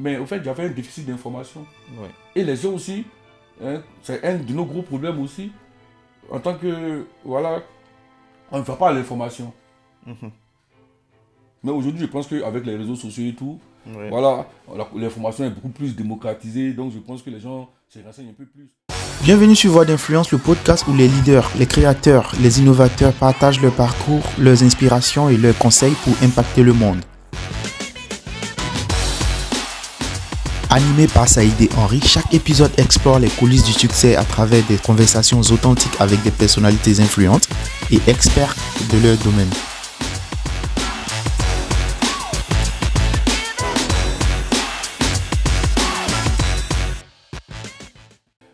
Mais au fait, j'avais un déficit d'information. Ouais. Et les gens aussi, hein, c'est un de nos gros problèmes aussi. En tant que, voilà, on ne va pas à l'information. Mhm. Mais aujourd'hui, je pense qu'avec les réseaux sociaux et tout, Ouais. voilà, l'information est beaucoup plus démocratisée. Donc, je pense que les gens se renseignent un peu plus. Bienvenue sur Voix d'influence, le podcast où les leaders, les créateurs, les innovateurs partagent leur parcours, leurs inspirations et leurs conseils pour impacter le monde. Animé par Saïd et Henri, chaque épisode explore les coulisses du succès à travers des conversations authentiques avec des personnalités influentes et experts de leur domaine.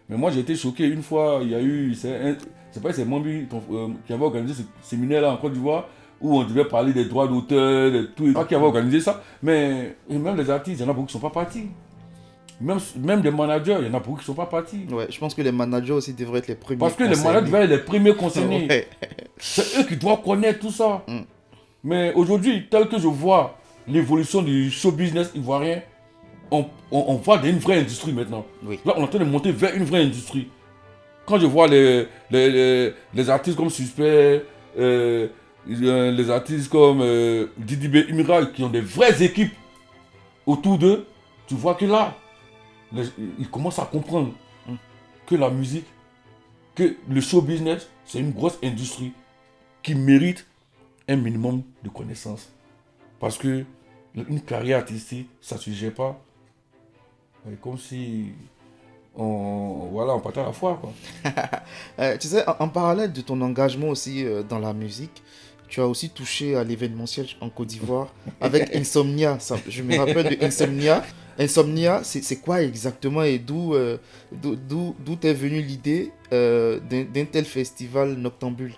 Mais moi, j'ai été choqué une fois. Il y a eu, c'est pas c'est Mambi qui avait organisé ce séminaire-là en Côte d'Ivoire où on devait parler des droits d'auteur, de tout. Qui avait organisé ça. Mais et même les artistes, il y en a beaucoup qui ne sont pas partis. Même des managers, il y en a beaucoup qui ne sont pas partis. Ouais, je pense que les managers aussi devraient être les premiers. Parce que les managers devaient être les premiers concernés. Ouais. C'est eux qui doivent connaître tout ça. Mm. Mais aujourd'hui, tel que je vois l'évolution du show business ivoirien, on voit d'une vraie industrie maintenant. Oui. Là, on est en train de monter vers une vraie industrie. Quand je vois les artistes comme Suspect, les artistes comme Didi B, Imira, qui ont des vraies équipes autour d'eux, tu vois que là, ils commencent à comprendre que la musique, que le show business, c'est une grosse industrie qui mérite un minimum de connaissances. Parce que une carrière artistique, ça ne se gère pas comme si on partait à la foire, quoi. Tu sais, en parallèle de ton engagement aussi dans la musique, tu as aussi touché à l'événementiel en Côte d'Ivoire avec Insomnia. Je me rappelle de Insomnia. Insomnia, c'est quoi exactement et d'où est venue l'idée d'un tel festival noctambule?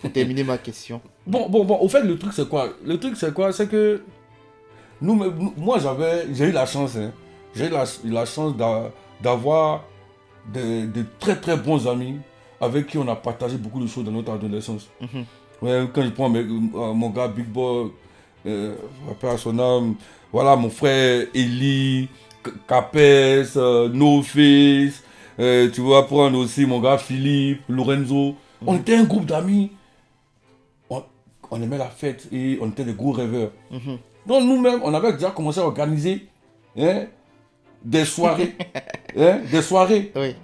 Pour terminer ma question. Bon, au fait, le truc, c'est quoi? C'est que moi, j'ai eu la chance, hein. J'ai eu la chance d'avoir de très très bons amis avec qui on a partagé beaucoup de choses dans notre adolescence. Mhm. Ouais, quand je prends mon gars Big Boy, à son âme, voilà, mon frère Eli, Capes, No Face, tu vas prendre aussi mon gars Philippe, Lorenzo. On était un groupe d'amis. On aimait la fête et on était des gros rêveurs. Mhm. Donc nous-mêmes, on avait déjà commencé à organiser, hein, des soirées, des soirées Oui.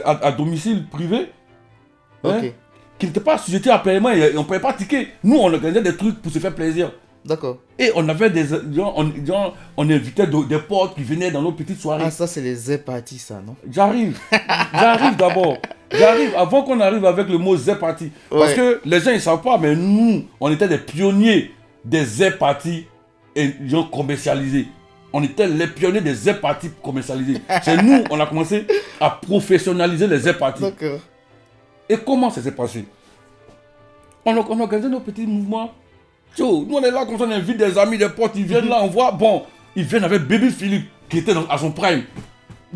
à domicile privé, hein, Ok. qui n'étaient pas sujettés à paiement et on ne payait pas de ticket. Nous, on organisait des trucs pour se faire plaisir. D'accord. Et on avait des gens, on invitait des potes qui venaient dans nos petites soirées. Ah, ça, c'est les airs partis, ça, non? J'arrive d'abord. J'arrive avant qu'on arrive avec le mot Z Party. Parce Ouais. que les gens, ils ne savent pas, mais nous, on était des pionniers des Z Party et gens commercialisés. On était les pionniers des Z Party commercialisés. C'est nous, on a commencé à professionnaliser les Z Party. D'accord. Et comment ça s'est passé? On organisait nos petits mouvements. Nous, on est là, quand on invite des amis, des potes, ils viennent là, on voit, bon, ils viennent avec Baby Philippe, qui était à son prime.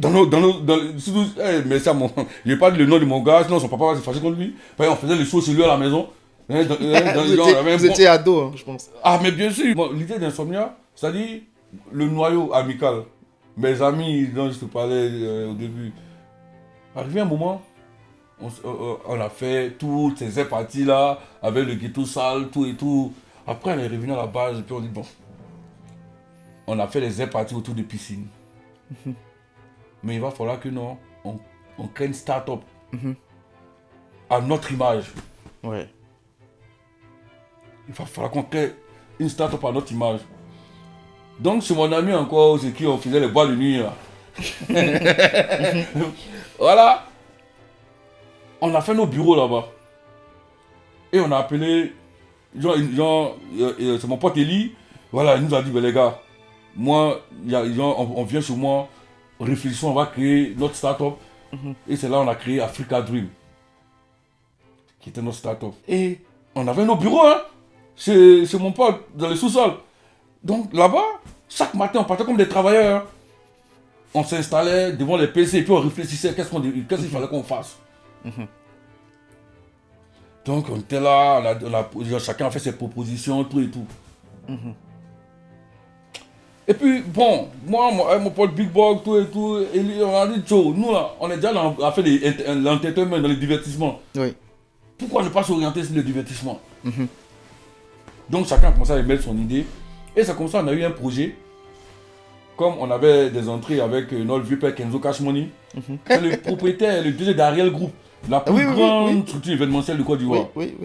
Mais ça, je n'ai pas dit le nom de mon gars, sinon son papa va se fâcher contre lui. On faisait les choses chez lui à la maison. Vous étiez ado, hein, je pense. Ah, mais bien sûr. Bon, l'idée d'Insomnia, c'est-à-dire le noyau amical. Mes amis dont je te parlais au début. Arrivé un moment, on a fait toutes ces parties-là, avec le ghetto sale, tout et tout. Après, on est revenu à la base et puis on dit, bon, on a fait les parties autour de piscines. Mais il va falloir que non, on crée une start-up à notre image. Ouais. Il va falloir qu'on crée une start-up à notre image. Donc, c'est mon ami encore, c'est qui on faisait les bois de nuit. Là. Voilà. On a fait nos bureaux là-bas. Et on a appelé, c'est mon pote Eli. Voilà, il nous a dit, ben, les gars, moi, on vient chez moi, réfléchissons, on va créer notre start-up. Et c'est là qu'on a créé Africa Dream, qui était notre start-up. Et on avait nos bureaux, hein, chez mon pote, dans le sous-sol. Donc là-bas, chaque matin, on partait comme des travailleurs. On s'installait devant les PC et puis on réfléchissait qu'est-ce qu'il fallait qu'on fasse. Donc on était là, chacun a fait ses propositions, tout et tout. Et puis, bon, moi, avec mon pote Big Bog, tout et tout, et on a dit, Joe, nous, là, on est déjà là, à faire l'entertainment dans les divertissements. Oui. Pourquoi ne pas s'orienter sur le divertissement? Donc, chacun a commencé à mettre son idée. Et c'est comme ça qu'on a eu un projet. Comme on avait des entrées avec notre vieux père Kenzo Cash Money. C'est le propriétaire, le DG d'Ariel Group, la plus grande structure événementielle de Côte d'Ivoire. Oui.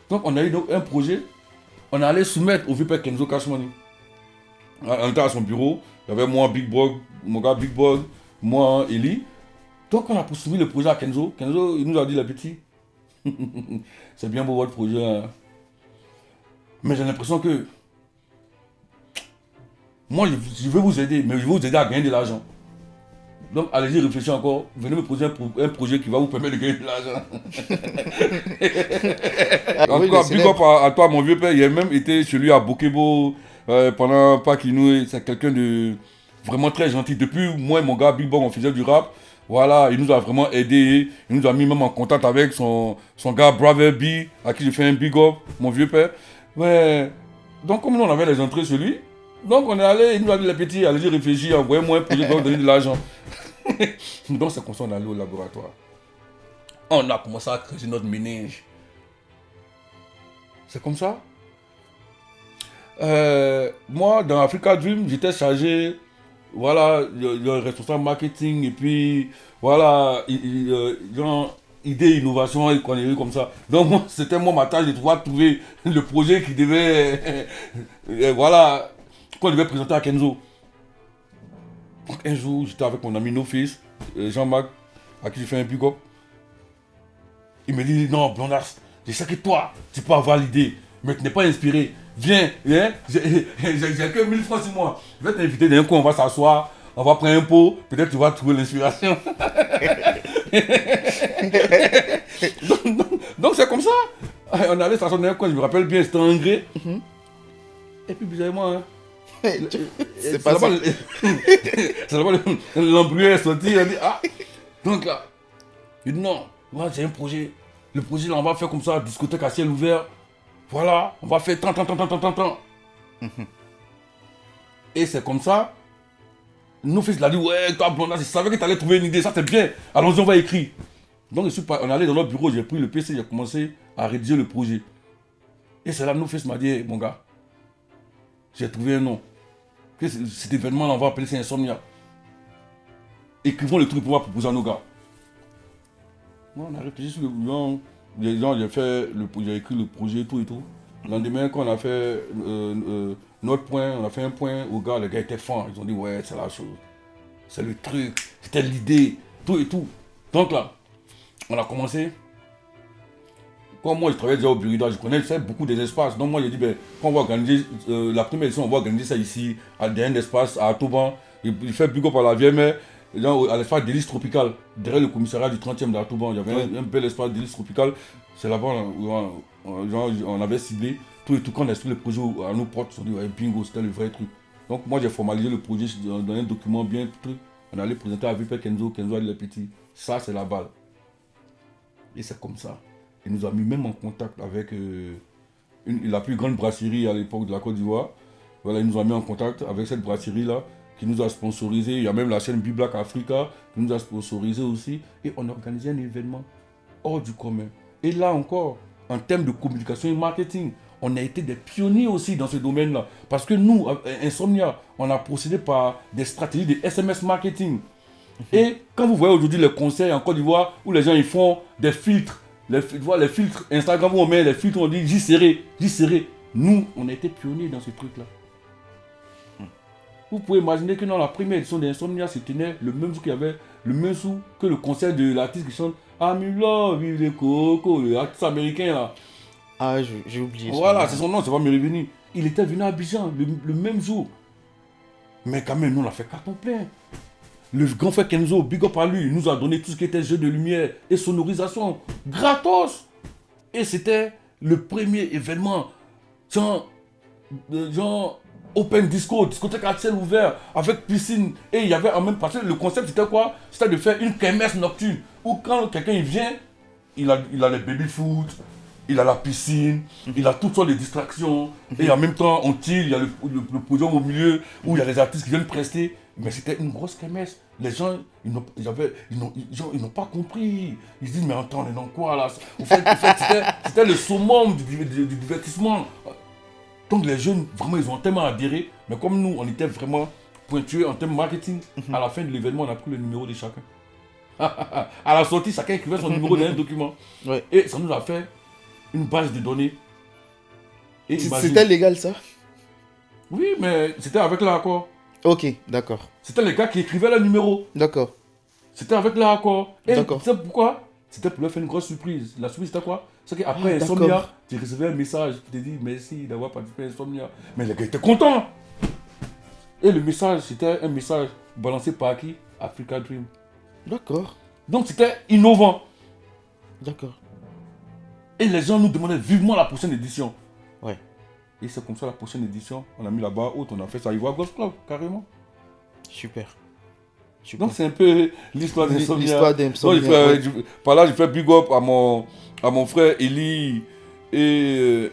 Donc, on a eu un projet. On allait soumettre au vieux père Kenzo Cash Money. On était à son bureau, il y avait moi, Big Bog, mon gars Big Bog, moi, Eli. Donc on a soumis le projet à Kenzo. Kenzo, il nous a dit, les petits, c'est bien beau votre projet, hein. Mais j'ai l'impression que moi, je vais vous aider, mais je vais vous aider à gagner de l'argent. Donc allez-y, réfléchissez encore, venez me poser un projet qui va vous permettre de gagner de l'argent. En tout cas, big up à toi, mon vieux père, il a même été chez lui à Bokebo. Pendant pas qu'il nous... C'est quelqu'un de vraiment très gentil. Depuis moi et mon gars Big Bang, on faisait du rap. Voilà, il nous a vraiment aidé. Il nous a mis même en contact avec son gars Brother B, à qui je fais un big up, mon vieux père. Mais, donc comme nous on avait les entrées sur lui, donc on est allé, il nous a dit les petits, allez-y réfléchir, envoyez-moi un projet qui va vous donner de l'argent. Donc c'est comme ça qu'on est allé au laboratoire. On a commencé à creuser notre ménage. C'est comme ça. Moi, dans Africa Dream, j'étais chargé, voilà, le responsable marketing et puis, voilà, genre, idée, innovation et conneries comme ça. Donc, moi, c'était ma tâche de pouvoir trouver le projet qui devait, voilà, qu'on devait présenter à Kenzo. Donc, un jour, j'étais avec mon ami No Face, Jean-Marc, à qui je fais un big up. Il me dit, non, Blondas, je sais que toi, tu peux avoir l'idée, mais tu n'es pas inspiré. Viens, hein, j'ai que 1000 francs sur moi. Je vais t'inviter d'un coup, on va s'asseoir, on va prendre un pot, peut-être tu vas trouver l'inspiration. donc c'est comme ça. On allait s'asseoir d'un coin, je me rappelle bien, c'était en gré. Et puis bizarrement, hein, c'est pas ça. L'embrouillé est sorti, il a dit, ah, donc là, il dit non, voilà, j'ai un projet. Le projet là, on va faire comme ça, discothèque à ciel ouvert. Voilà, on va faire tant. Et c'est comme ça. Nos fils l'ont dit, ouais, toi, Blondas, je savais que tu allais trouver une idée, ça c'est bien. Allons-y, on va écrire. Donc, on est allé dans notre bureau, j'ai pris le PC, j'ai commencé à rédiger le projet. Et c'est là que nos fils m'a dit, hey, mon gars, j'ai trouvé un nom. Cet événement-là, on va appeler ça Insomnia. Écrivons le truc pour pouvoir proposer à nos gars. On a réfléchi sur le bouillon. J'ai écrit le projet, tout et tout. Le lendemain, quand on a fait notre point, on a fait un point aux gars, les gars étaient fins. Ils ont dit, ouais, c'est la chose. C'est le truc, c'était l'idée, tout et tout. Donc là, on a commencé. Comme moi, je travaillais déjà au Burida, je connaissais beaucoup des espaces. Donc moi, j'ai dit, ben, quand on va organiser, la première édition, on va organiser ça ici, à un espace, à Toban. Il fait big up à la vieille mère. À l'espace d'hélice tropicale, derrière le commissariat du 30e d'Artouban, il y avait un bel espace d'hélice tropicale. C'est là-bas où on avait ciblé tout et tout. Quand on a expliqué le projet à nos portes, on dit ouais, bingo, c'était le vrai truc. Donc moi j'ai formalisé le projet dans un document bien tout. On allait présenter à Vipé Kenzo a dit les petits. Ça c'est la balle. Et c'est comme ça. Il nous a mis même en contact avec la plus grande brasserie à l'époque de la Côte d'Ivoire. Voilà, il nous a mis en contact avec cette brasserie-là, qui nous a sponsorisé. Il y a même la chaîne B-Black Africa qui nous a sponsorisé aussi. Et on a organisé un événement hors du commun. Et là encore, en termes de communication et marketing, on a été des pionniers aussi dans ce domaine-là. Parce que nous, Insomnia, on a procédé par des stratégies de SMS marketing. Et quand vous voyez aujourd'hui les conseils en Côte d'Ivoire où les gens ils font des filtres, les filtres Instagram où on met les filtres, on dit j'y serai. Nous, on a été pionniers dans ce truc-là. Vous pouvez imaginer que dans la première édition d'Insomnia, se tenait le même jour qu'il y avait le même jour que le concert de l'artiste qui chante Amula, vive les cocos, l'artiste américain là. Ah, j'ai oublié. Voilà, c'est son nom, ça va me revenir. Il était venu à Abidjan le même jour. Mais quand même, nous on a fait carton plein. Le grand frère Kenzo, big up à lui, il nous a donné tout ce qui était jeu de lumière et sonorisation, gratos. Et c'était le premier événement, genre open disco, discothèque à ciel ouvert, avec piscine. Et il y avait en même parce que le concept c'était quoi? C'était de faire une kermesse nocturne, où quand quelqu'un il vient, il a les baby foot, il a la piscine, il a toutes sortes de distractions. Et en même temps, on tire, il y a le podium au milieu où il y a les artistes qui viennent prester. Mais c'était une grosse kermesse. Les gens, ils n'ont pas compris. Ils se disent, mais attends, on est dans quoi là? En fait, c'était le summum du divertissement. Donc les jeunes, vraiment, ils ont tellement adhéré. Mais comme nous, on était vraiment pointueux en termes marketing, à la fin de l'événement, on a pris le numéro de chacun. À la sortie, chacun écrivait son numéro dans un document. Ouais. Et ça nous a fait une base de données. Et imagine- C'était légal ça? Oui, mais c'était avec l'accord. Ok, d'accord. C'était les gars qui écrivaient le numéro. D'accord. C'était avec l'accord. Et D'accord. tu sais pourquoi? C'était pour leur faire une grosse surprise. La surprise, c'était quoi? C'est qu'après Ah, Insomnia, d'accord. tu recevais un message qui te dit merci d'avoir participé à Insomnia. Mais les gars étaient contents. Et le message, c'était un message balancé par qui? Africa Dream. D'accord. Donc c'était innovant. D'accord. Et les gens nous demandaient vivement la prochaine édition. Ouais. Et c'est comme ça la prochaine édition, on a mis la barre haute, on a fait ça Ivoire Golf Club, carrément. Super. Super. Donc c'est un peu l'histoire d'Insomnia. L'histoire d'Insomnia, Donc, ouais. par là, je fais big up à mon frère Eli et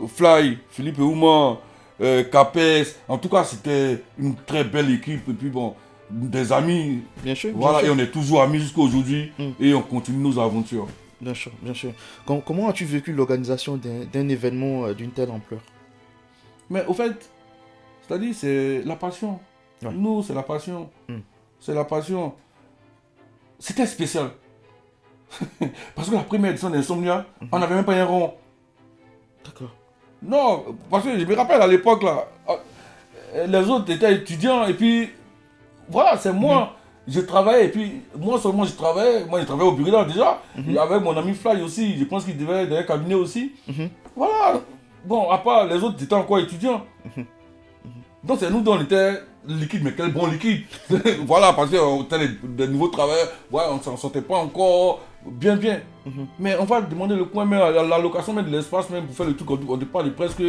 Fly, Philippe Ouman, Capes. En tout cas, c'était une très belle équipe. Et puis bon, des amis. Bien sûr. Voilà, bien et sûr. on est toujours amis jusqu'à aujourd'hui. Et on continue nos aventures. Bien sûr, bien sûr. Comment as-tu vécu l'organisation d'un événement d'une telle ampleur? Mais au fait, c'est-à-dire, c'est la passion. Ouais. Nous, c'est la passion. C'est la passion. C'était spécial. Parce que la première édition d'Insomnia, on n'avait même pas un rond. D'accord. Non, parce que je me rappelle à l'époque, là, les autres étaient étudiants, et puis, voilà, c'est moi. Je travaillais, et puis, moi seulement je travaillais. Moi, je travaillais au bureau déjà. Et avec mon ami Fly aussi, je pense qu'il devait être dans un cabinet aussi. Voilà. Bon, à part les autres étaient encore étudiants. Donc c'est nous dont on était liquide, mais quel bon liquide. Voilà, parce qu'on était des nouveaux travailleurs, ouais, on ne s'en sortait pas encore bien. Mais on va demander le coin, mais la location, même de l'espace, même pour faire le truc, on parle de presque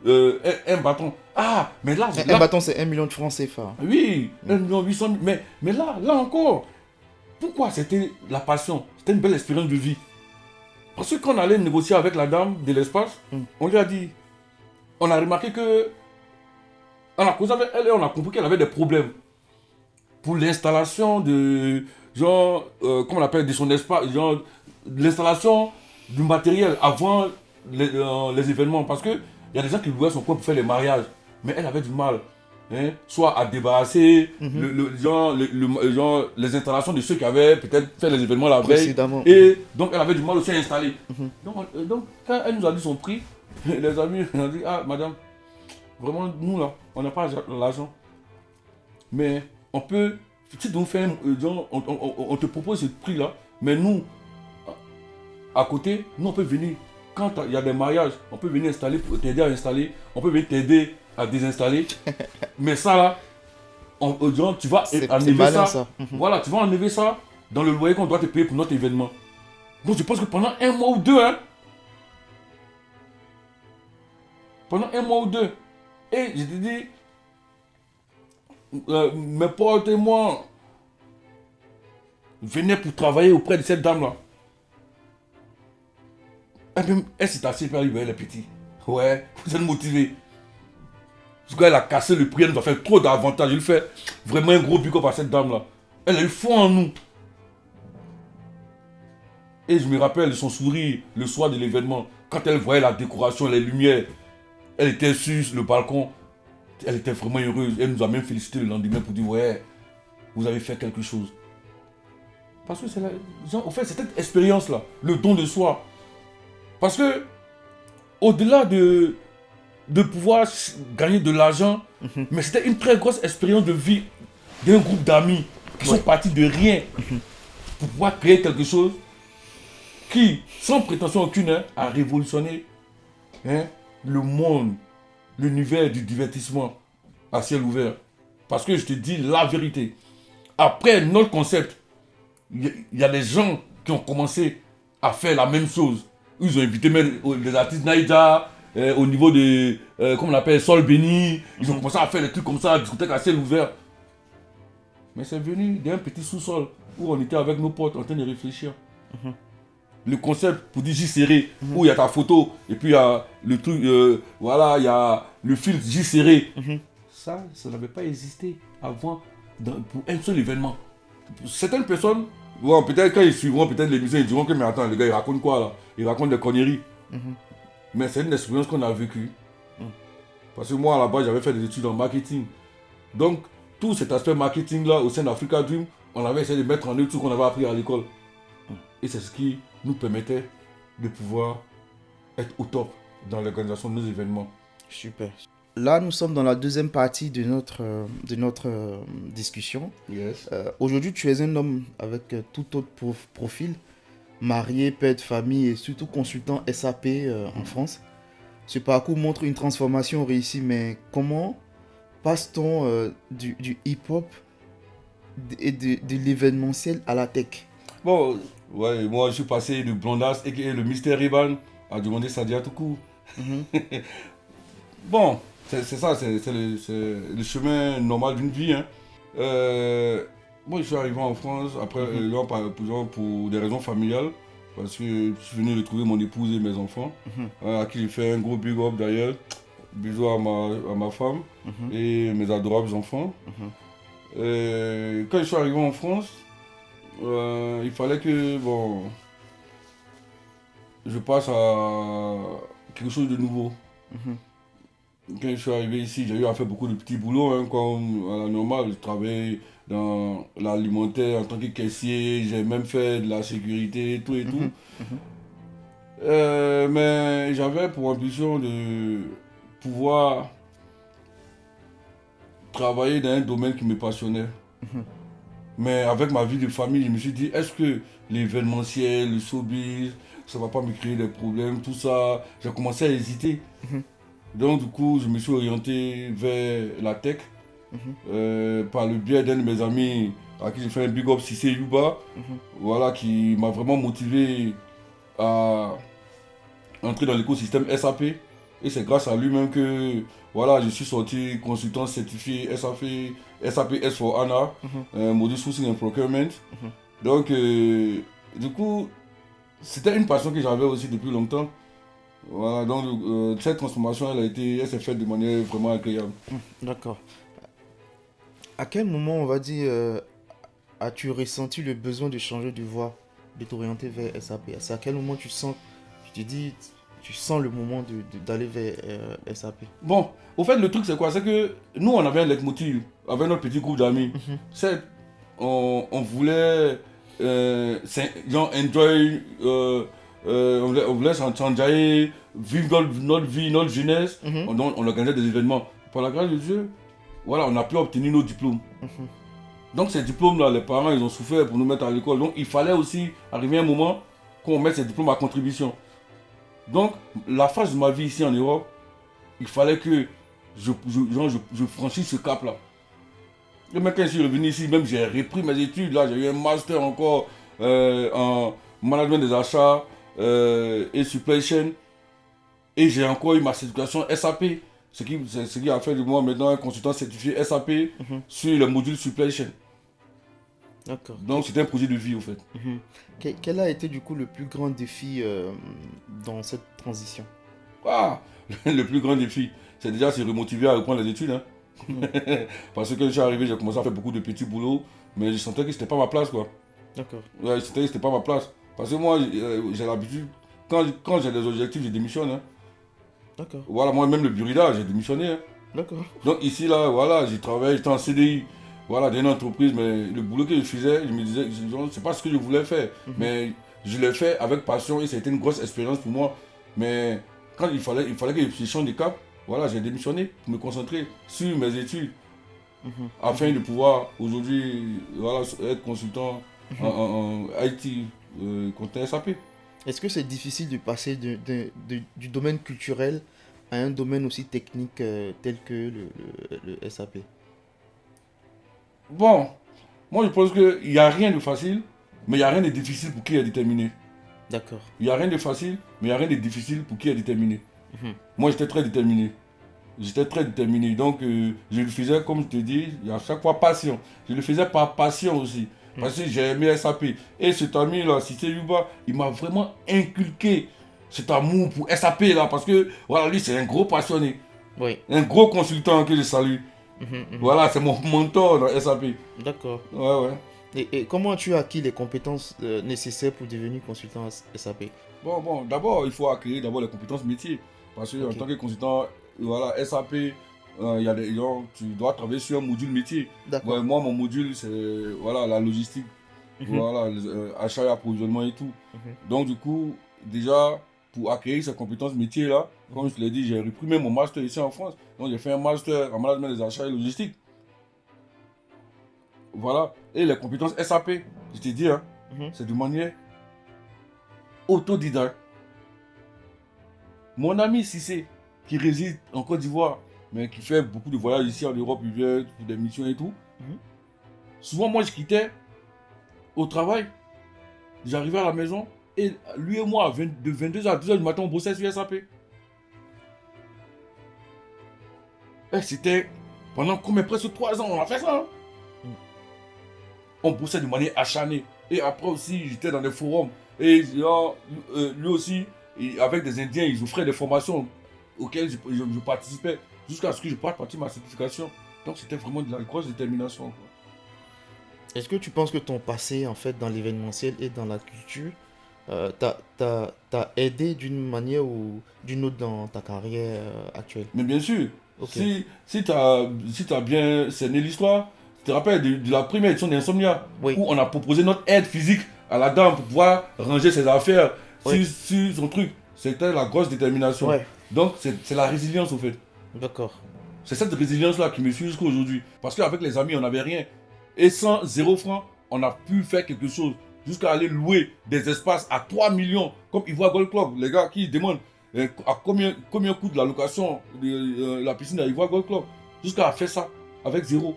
un bâton. Ah, mais là, Un bâton, c'est 1 million de francs CFA. oui, 1 800 000. Mais là encore, pourquoi c'était la passion? C'était une belle expérience de vie. Parce que quand on allait négocier avec la dame de l'espace, on lui a dit, on a remarqué que, on a causé avec elle et on a compris qu'elle avait des problèmes pour l'installation de, genre, comment on appelle, de son espace, genre, l'installation du matériel avant les événements. Parce que il y a des gens qui louaient son coin pour faire les mariages, mais elle avait du mal. Hein, soit à débarrasser genre, les installations de ceux qui avaient peut-être fait les événements la veille. Précédemment. Et donc elle avait du mal aussi à installer. Donc quand elle nous a dit son prix, les amis ont dit, ah madame, vraiment nous là, on n'a pas l'argent. Mais on peut, si nous faire, on te propose ce prix là, mais nous, à côté, nous on peut venir. Quand il y a des mariages, on peut venir installer, t'aider à installer, on peut venir t'aider à désinstaller. Mais ça là, tu vas enlever malin, ça. Voilà, tu vas enlever ça dans le loyer qu'on doit te payer pour notre événement. Donc je pense que pendant un mois ou deux, et je te dis, mes potes et moi venaient pour travailler auprès de cette dame là. Elle s'est assise, puis elle voyait les petits. Ouais, vous êtes motivés. Parce qu'elle a cassé le prix, elle nous a fait trop d'avantages. Il fait vraiment un gros big up à cette dame-là. Elle a eu foi en nous. Et je me rappelle de son sourire le soir de l'événement. Quand elle voyait la décoration, les lumières, elle était sur le balcon. Elle était vraiment heureuse. Elle nous a même félicité le lendemain pour dire, ouais, vous avez fait quelque chose. Parce que c'est en fait, c'est cette expérience-là, le don de soi. Parce que, au-delà de pouvoir gagner de l'argent, mais c'était une très grosse expérience de vie d'un groupe d'amis qui sont partis de rien pour pouvoir créer quelque chose qui, sans prétention aucune, a révolutionné le monde, l'univers du divertissement à ciel ouvert. Parce que je te dis la vérité, après notre concept, il y a des gens qui ont commencé à faire la même chose. Ils ont invité même des artistes Naïda, au niveau de, comment on appelle, Sol Béni. Ils ont commencé à faire des trucs comme ça, discothèque à ciel ouvert. Mais c'est venu d'un petit sous-sol où on était avec nos potes en train de réfléchir. le concept pour dire J serré, où il y a ta photo, et puis il y a le truc, voilà, il y a le filtre J serré. Ça n'avait pas existé avant pour un seul événement. Certaines personnes, bon, peut-être quand ils suivront peut-être l'émission, ils diront que mais attends, le gars il raconte quoi là? Il raconte des conneries. Mais c'est une expérience qu'on a vécue. Parce que moi à la base j'avais fait des études en marketing. Donc tout cet aspect marketing là au sein d'Africa Dream, on avait essayé de mettre en œuvre tout ce qu'on avait appris à l'école. Et c'est ce qui nous permettait de pouvoir être au top dans l'organisation de nos événements. Super. Là, nous sommes dans la deuxième partie de notre discussion. Yes. Aujourd'hui, tu es un homme avec tout autre profil, marié, père de famille et surtout consultant SAP en France. Ce parcours montre une transformation réussie, mais comment passe-t-on du hip-hop et de l'événementiel à la tech? Bon, ouais, moi je suis passé de Blondas et le Mystère Iban à demander Sadia tout court. Bon, c'est ça, c'est le chemin normal d'une vie. Hein. Moi je suis arrivé en France après, pour des raisons familiales, parce que je suis venu retrouver mon épouse et mes enfants, à qui j'ai fait un gros big up d'ailleurs. Bisous à ma femme et mes adorables enfants. Quand je suis arrivé en France, il fallait que je passe à quelque chose de nouveau. Quand je suis arrivé ici, j'ai eu à faire beaucoup de petits boulots, hein, comme à la normale. Je travaillais dans l'alimentaire en tant que caissier, j'ai même fait de la sécurité, tout et tout. Mais j'avais pour ambition de pouvoir travailler dans un domaine qui me passionnait. Mais avec ma vie de famille, je me suis dit, est-ce que l'événementiel, le showbiz, ça va pas me créer des problèmes, tout ça. J'ai commencé à hésiter. Donc du coup, je me suis orienté vers la tech. Par le biais d'un de mes amis à qui j'ai fait un big up, Cissé Yuba, voilà, qui m'a vraiment motivé à entrer dans l'écosystème SAP. Et c'est grâce à lui-même que voilà, je suis sorti consultant certifié SAP S4HANA, Module Sourcing and Procurement. Donc, du coup, c'était une passion que j'avais aussi depuis longtemps. Voilà, donc cette transformation, elle s'est faite de manière vraiment agréable. D'accord. À quel moment, on va dire, as-tu ressenti le besoin de changer de voie, de t'orienter vers SAP? C'est à quel moment tu sens le moment d'aller vers SAP? Bon, au fait, le truc c'est quoi? C'est que nous, on avait un leitmotiv avec notre petit groupe d'amis. On voulait enjoy, on voulait s'enjailler, vivre notre vie, notre jeunesse. On organisait des événements. Par la grâce de Dieu, voilà, on a pu obtenir nos diplômes. Donc ces diplômes-là, les parents, ils ont souffert pour nous mettre à l'école. Donc il fallait aussi arriver un moment qu'on mette ces diplômes à contribution. Donc la phase de ma vie ici en Europe, il fallait que je franchisse ce cap-là. Et même quand je suis revenu ici, même j'ai repris mes études. Là, j'ai eu un master encore en management des achats et supply chain. Et j'ai encore eu ma certification SAP. Ce qui a fait de moi maintenant un consultant certifié SAP sur le module supply chain. D'accord. Donc c'était un projet de vie au fait. Quel a été du coup le plus grand défi dans cette transition? Le plus grand défi, c'est déjà se remotiver à reprendre les études. Hein. Parce que quand je suis arrivé, j'ai commencé à faire beaucoup de petits boulots, mais je sentais que c'était pas ma place quoi. D'accord. Ouais, je sentais que c'était pas ma place. Parce que moi, j'ai l'habitude, quand j'ai des objectifs, je démissionne. Hein. D'accord. Voilà, moi-même le Burida, j'ai démissionné. Hein. D'accord. Donc ici, là, voilà, j'ai travaillé, j'étais en CDI, voilà, dans une entreprise, mais le boulot que je faisais, je me disais, c'est pas ce que je voulais faire. Mais je l'ai fait avec passion et c'était une grosse expérience pour moi. Mais quand il fallait que je change de cap, voilà, j'ai démissionné pour me concentrer sur mes études. Afin de pouvoir aujourd'hui voilà, être consultant en IT, content SAP. Est-ce que c'est difficile de passer du domaine culturel à un domaine aussi technique tel que le SAP? Bon, moi je pense qu'il n'y a rien de facile, mais il n'y a rien de difficile pour qui est déterminé. D'accord. Il n'y a rien de facile, mais il n'y a rien de difficile pour qui est déterminé. Moi j'étais très déterminé. Donc je le faisais, comme je te dis, à chaque fois passion. Je le faisais par passion aussi. Parce que j'ai aimé SAP. Et cet ami-là, Cissé Yuba, il m'a vraiment inculqué cet amour pour SAP là. Parce que, voilà, lui, c'est un gros passionné. Oui. Un gros consultant que je salue. Mhm. Voilà, c'est mon mentor dans SAP. D'accord. Ouais, ouais. Et comment as-tu acquis les compétences nécessaires pour devenir consultant SAP? Bon, d'abord, il faut acquérir d'abord les compétences métiers. Parce que en tant que consultant, voilà, SAP, il y a des gens, tu dois travailler sur un module métier. D'accord. Ouais, moi, mon module, c'est voilà, la logistique, voilà, achat et approvisionnement et tout. Donc, du coup, déjà, pour acquérir ces compétences métiers-là, comme je l'ai dit, j'ai repris même mon master ici en France. Donc, j'ai fait un master en management des achats et logistique. Voilà. Et les compétences SAP, je t'ai dit, hein, c'est de manière autodidacte. Mon ami Cissé, qui réside en Côte d'Ivoire, mais qui fait beaucoup de voyages ici en Europe, il vient pour des missions et tout. Souvent, moi, je quittais au travail, j'arrivais à la maison, et lui et moi, de 22h à 2h du matin, on bossait sur SAP. Et c'était pendant presque 3 ans, on a fait ça. Hein. On bossait de manière acharnée. Et après aussi, j'étais dans des forums. Et lui aussi, avec des Indiens, ils offraient des formations auxquelles je participais jusqu'à ce que je parte partir ma certification. Donc c'était vraiment de la grosse détermination. Quoi. Est-ce que tu penses que ton passé, en fait, dans l'événementiel et dans la culture, t'a aidé d'une manière ou d'une autre dans ta carrière actuelle? Mais bien sûr, Ok. si tu as bien cerné l'histoire, tu te rappelles de la première édition d'Insomnia, Oui. où on a proposé notre aide physique à la dame pour pouvoir ranger ses affaires Oui. sur son truc. C'était la grosse détermination. Ouais. Donc c'est la résilience au fait. D'accord. C'est cette résilience-là qui me suit jusqu'à aujourd'hui. Parce qu'avec les amis, on n'avait rien. Et sans 0 franc, on a pu faire quelque chose. Jusqu'à aller louer des espaces à 3 millions, comme Ivoire Golf Club. Les gars qui demandent à combien coûte la location de la piscine à Ivoire Golf Club. Jusqu'à faire ça avec 0.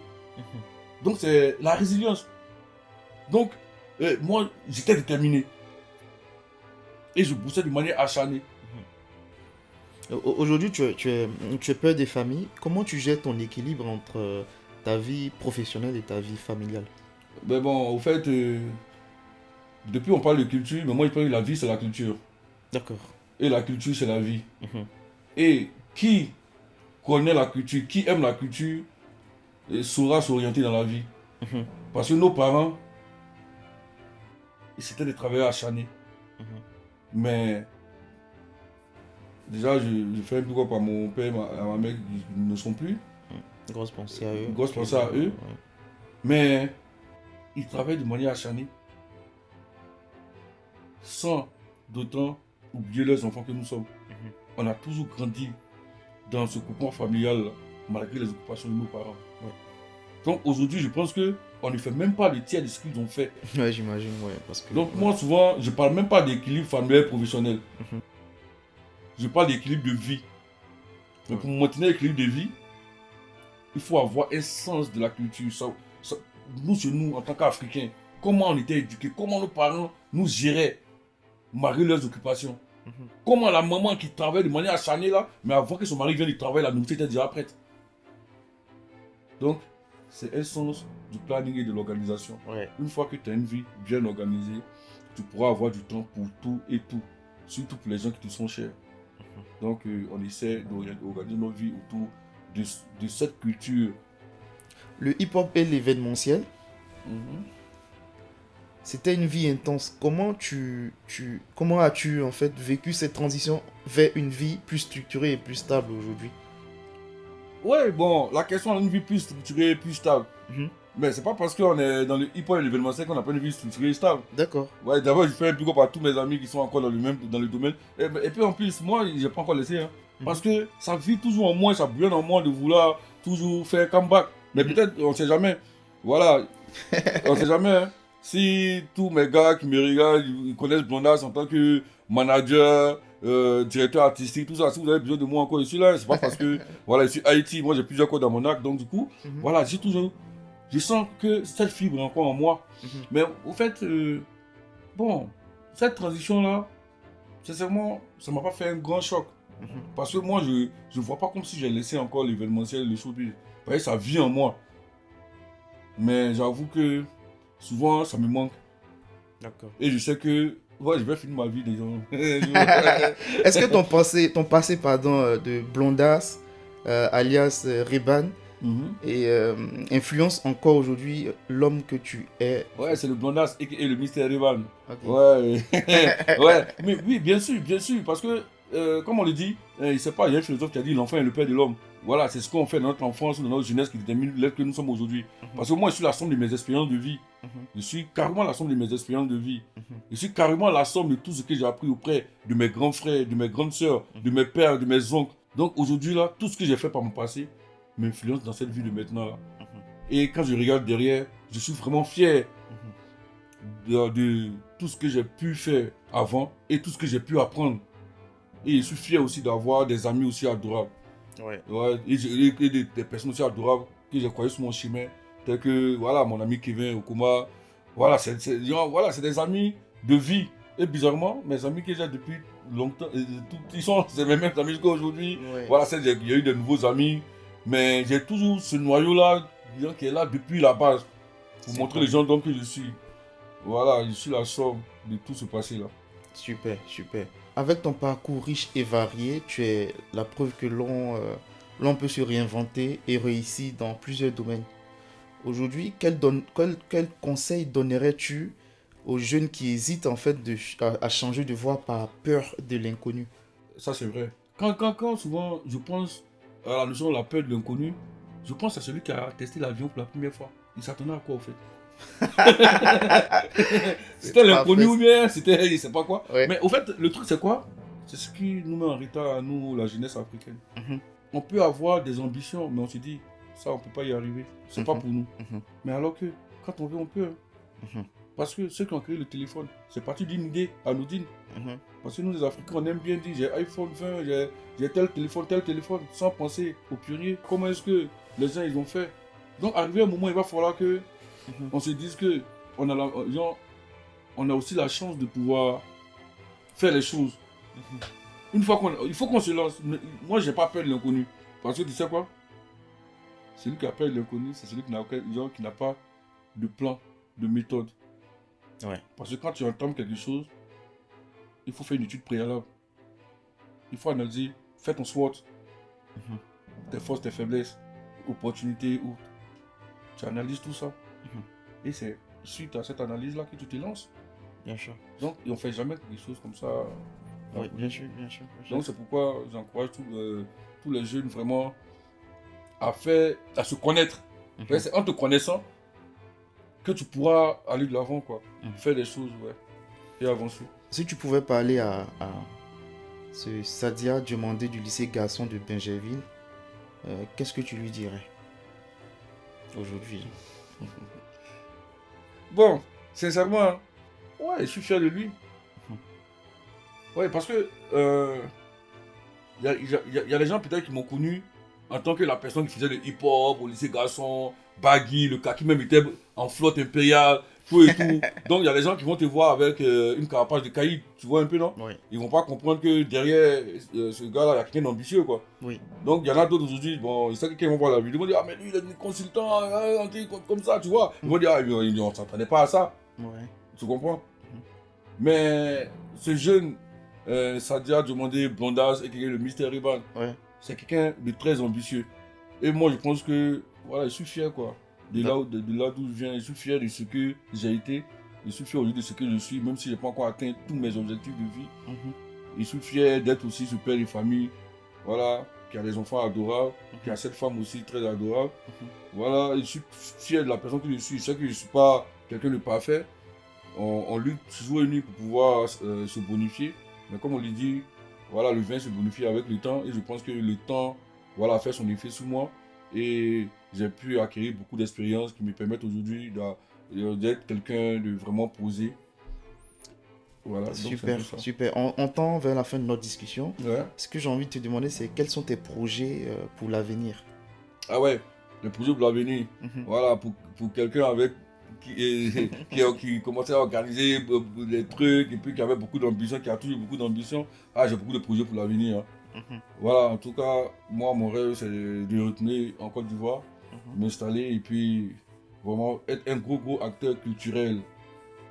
Donc c'est la résilience. Donc moi, j'étais déterminé. Et je poussais de manière acharnée. Aujourd'hui, tu es père des familles. Comment tu gères ton équilibre entre ta vie professionnelle et ta vie familiale? Mais bon, au fait, depuis on parle de culture, mais moi je pense que la vie c'est la culture. D'accord. Et la culture c'est la vie. Et qui connaît la culture, qui aime la culture, saura s'orienter dans la vie. Parce que nos parents, c'était des travailleurs acharnés. Mais déjà, je fais un peu quoi par mon père et ma mère qui ne sont plus. Grosse pensée à eux. Grosse pensée à eux. Ouais. Mais ils travaillent de manière acharnée. Sans d'autant oublier les enfants que nous sommes. On a toujours grandi dans ce cocon familial malgré les occupations de nos parents. Ouais. Donc aujourd'hui, je pense qu'on ne fait même pas le tiers de ce qu'ils ont fait. Ouais, j'imagine, ouais. Parce que, Donc moi, souvent, je ne parle même pas d'équilibre familial et professionnel. Je parle d'équilibre de vie. Mais pour maintenir l'équilibre de vie, il faut avoir un sens de la culture. Nous, chez nous, en tant qu'Africains, comment on était éduqués, comment nos parents nous géraient malgré leurs occupations. Comment la maman qui travaille de manière acharnée là, mais avant que son mari vienne du travail, la nourriture était déjà prête. Donc, c'est un sens du planning et de l'organisation. Ouais. Une fois que tu as une vie bien organisée, tu pourras avoir du temps pour tout et tout. Surtout pour les gens qui te sont chers. Donc, on essaie d'organiser nos vies autour de cette culture. Le hip-hop et l'événementiel, c'était une vie intense. Comment as-tu en fait vécu cette transition vers une vie plus structurée et plus stable aujourd'hui? Ouais, bon, la question d'une vie plus structurée, plus stable. Mais c'est pas parce qu'on est dans le hip-hop et l'événementiel qu'on n'a pas une vie structurée et stable. D'accord. Ouais, d'abord, je fais un pick-up à tous mes amis qui sont encore dans le domaine. Et puis en plus, moi, je n'ai pas encore laissé. Hein, parce que ça vit toujours en moi, ça bouillonne en moi de vouloir toujours faire comeback. Mais peut-être, on ne sait jamais. Voilà, on ne sait jamais. Hein. Si tous mes gars qui me regardent, ils connaissent Blondas en tant que manager, directeur artistique, tout ça, si vous avez besoin de moi encore ici, là, c'est pas parce que, voilà, je suis Haïti, moi j'ai plusieurs codes dans mon acte, donc du coup, voilà, j'ai toujours, je sens que cette fibre est encore en moi. Mais au fait, bon, cette transition-là, sincèrement, ça m'a pas fait un grand choc. Parce que moi, je ne vois pas comme si j'ai laissé encore l'événementiel, le showbiz. Vous voyez, ça vit en moi. Mais j'avoue que souvent ça me manque. D'accord. Et je sais que ouais, je vais finir ma vie déjà. Est-ce que ton passé de Blondas, alias Reban, Mhm. et influence encore aujourd'hui l'homme que tu es en Ouais, fait? c'est le blondasse et le Mystère Evan. Ok. Ouais, ouais, mais oui, bien sûr, parce que, comme on le dit, il sait pas, il y a un philosophe qui a dit l'enfant est le père de l'homme. Voilà, c'est ce qu'on fait dans notre enfance ou dans notre jeunesse qui détermine l'être que nous sommes aujourd'hui. Mhm, Parce que moi, je suis la somme de mes expériences de vie. mhm, Je suis carrément la somme de mes expériences de vie. mhm, Je suis carrément la somme de tout ce que j'ai appris auprès de mes grands frères, de mes grandes sœurs, de mhm, mes pères, de mes oncles. Donc aujourd'hui, là, tout ce que j'ai fait par mon passé m'influence dans cette vie de maintenant, là. mhm, Et quand je regarde derrière, je suis vraiment fier mhm. de tout ce que j'ai pu faire avant et tout ce que j'ai pu apprendre. Et je suis fier aussi d'avoir des amis aussi adorables. Ouais. Ouais, et des personnes aussi adorables que j'ai croisées sur mon chemin. Tels que voilà, mon ami Kevin Okuma. Voilà, voilà, c'est des amis de vie. Et bizarrement, mes amis que j'ai depuis longtemps, c'est mes mêmes amis jusqu'à aujourd'hui. Ouais. Voilà, il y a eu de nouveaux amis. Mais j'ai toujours ce noyau-là, disons, qui est là depuis la base. Pour montrer Super. les gens d'hommes que je suis. Voilà, je suis la somme de tout ce passé-là. Super, super. Avec ton parcours riche et varié, tu es la preuve que l'on peut se réinventer et réussir dans plusieurs domaines. Aujourd'hui, quel conseil donnerais-tu aux jeunes qui hésitent en fait à changer de voie par peur de l'inconnu? Ça, c'est vrai. Quand souvent je pense à la notion de la peur de l'inconnu, je pense à celui qui a testé l'avion pour la première fois. Il s'attendait à quoi, au fait? C'était C'est l'inconnu parfait. ou bien c'était, il sait pas quoi. Ouais. Mais au fait, le truc, c'est quoi? C'est ce qui nous met en retard à nous, la jeunesse africaine. Mhm, On peut avoir des ambitions, mais on se dit, ça, on peut pas y arriver. C'est pas mhm, pour nous. mhm, Mais alors que, quand on veut, on peut, hein. mhm, Parce que ceux qui ont créé le téléphone, c'est parti d'une idée anodine. mhm. Parce que nous, les Africains, on aime bien dire j'ai iPhone 20, j'ai tel téléphone, sans penser aux pionniers. Comment est-ce que les gens ils ont fait? Donc, arrivé un moment, il va falloir que Mhm. on se dise que on a, genre, on a aussi la chance de pouvoir faire les choses. Une fois il faut qu'on se lance. Moi, j'ai pas peur de l'inconnu. Parce que tu sais quoi? Celui qui a peur de l'inconnu, c'est celui qui n'a pas de plan, de méthode. Ouais. Parce que quand tu entends quelque chose, il faut faire une étude préalable. Il faut analyser, faire ton SWOT, Mhm, tes forces, tes faiblesses, opportunités, ou tu analyses tout ça. mhm. Et c'est suite à cette analyse-là que tu te lances. Bien sûr. Donc, et on ne fait jamais quelque chose comme ça. Oui, bien sûr, bien sûr, bien sûr. Donc, c'est pourquoi j'encourage tous les jeunes vraiment à se connaître. Mhm, Ouais, c'est en te connaissant que tu pourras aller de l'avant, quoi. Mhm. Faire des choses, ouais, et avancer. Si tu pouvais parler à ce Sadia Diomandé du lycée Garçon de Bingerville, qu'est-ce que tu lui dirais aujourd'hui? Bon, sincèrement, hein, ouais, je suis fier de lui. Mhm, Ouais, parce que il y a des gens peut-être qui m'ont connu en tant que la personne qui faisait le hip-hop au lycée garçon, Baggy, le cas qui même était en flotte impériale, tout et tout. Donc il y a des gens qui vont te voir avec une carapace de caïd, tu vois un peu, non? Oui, Ils vont pas comprendre que derrière ce gars-là, il y a quelqu'un d'ambitieux, quoi. oui. Donc il y en a d'autres aujourd'hui, bon, ils savent qu'ils vont voir la vidéo, ils vont dire, ah mais lui il est un consultant, un truc comme ça, tu vois. Ils vont dire, ah on s'entendait pas à ça, Ouais. tu comprends? Mhm. Mais ce jeune Sadia demandé Blondas et le Mystère Iban, Ouais. c'est quelqu'un de très ambitieux. Et moi, je pense que voilà, je suis fier, quoi. De là d'où je viens, je suis fier de ce que j'ai été. Je suis fier aujourd'hui de ce que je suis, même si je n'ai pas encore atteint tous mes objectifs de vie. Mhm, Je suis fier d'être aussi ce père de famille, voilà, qui a des enfants adorables, qui a cette femme aussi très adorable. mhm. Voilà, je suis fier de la personne que je suis. Je sais que je ne suis pas quelqu'un de parfait. On lutte jour et nuit pour pouvoir se bonifier. Mais comme on lui dit, voilà, le vin se bonifie avec le temps. Et je pense que le temps, voilà, a fait son effet sur moi. Et j'ai pu acquérir beaucoup d'expériences qui me permettent aujourd'hui d'être quelqu'un de vraiment posé. Voilà, donc c'est un Super, peu ça. super. On tend vers la fin de notre discussion. Ouais. Ce que j'ai envie de te demander, c'est quels sont tes projets pour l'avenir? Ah ouais, le projet pour l'avenir. Mhm, Voilà, pour quelqu'un avec qui commençait à organiser des trucs et puis qui avait beaucoup d'ambition, qui a toujours beaucoup d'ambition. Ah, j'ai beaucoup de projets pour l'avenir, hein. mhm, Voilà, en tout cas, moi, mon rêve, c'est de retourner en Côte d'Ivoire, mhm. m'installer et puis vraiment être un gros acteur culturel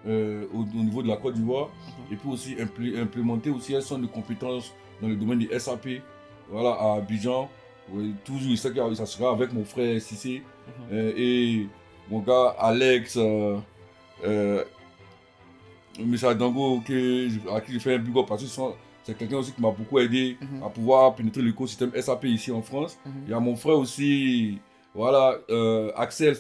au niveau de la Côte d'Ivoire. Et puis aussi implémenter aussi un centre de compétences dans le domaine du SAP, voilà, à Abidjan. Oui, toujours, ça sera avec mon frère Cissé et mon gars Alex, Mr. Dango, à qui je fais un big up parce que c'est quelqu'un aussi qui m'a beaucoup aidé à pouvoir pénétrer l'écosystème SAP ici en France. Il y a mon frère aussi, voilà, Axel,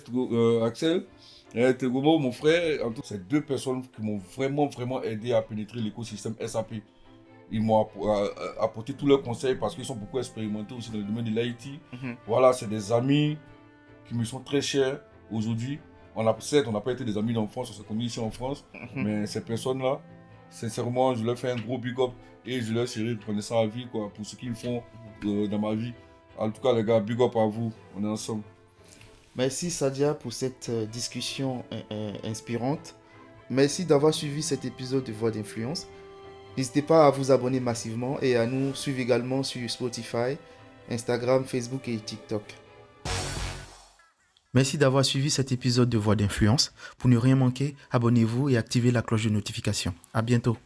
Tegomo, mon frère. En tout, c'est deux personnes qui m'ont vraiment aidé à pénétrer l'écosystème SAP. Ils m'ont apporté tous leurs conseils parce qu'ils sont beaucoup expérimentés aussi dans le domaine de l'IT. Voilà, c'est des amis qui me sont très chers aujourd'hui. Certes, on n'a pas été des amis d'enfance, on s'est connus ici en France, mais ces personnes-là, sincèrement, je leur fais un gros big up et je leur serai reconnaissant à vie quoi, pour ce qu'ils font dans ma vie. En tout cas, les gars, big up à vous, on est ensemble. Merci Sadia pour cette discussion inspirante. Merci d'avoir suivi cet épisode de Voix d'influence. N'hésitez pas à vous abonner massivement et à nous suivre également sur Spotify, Instagram, Facebook et TikTok. Merci d'avoir suivi cet épisode de Voix d'influence. Pour ne rien manquer, abonnez-vous et activez la cloche de notification. À bientôt.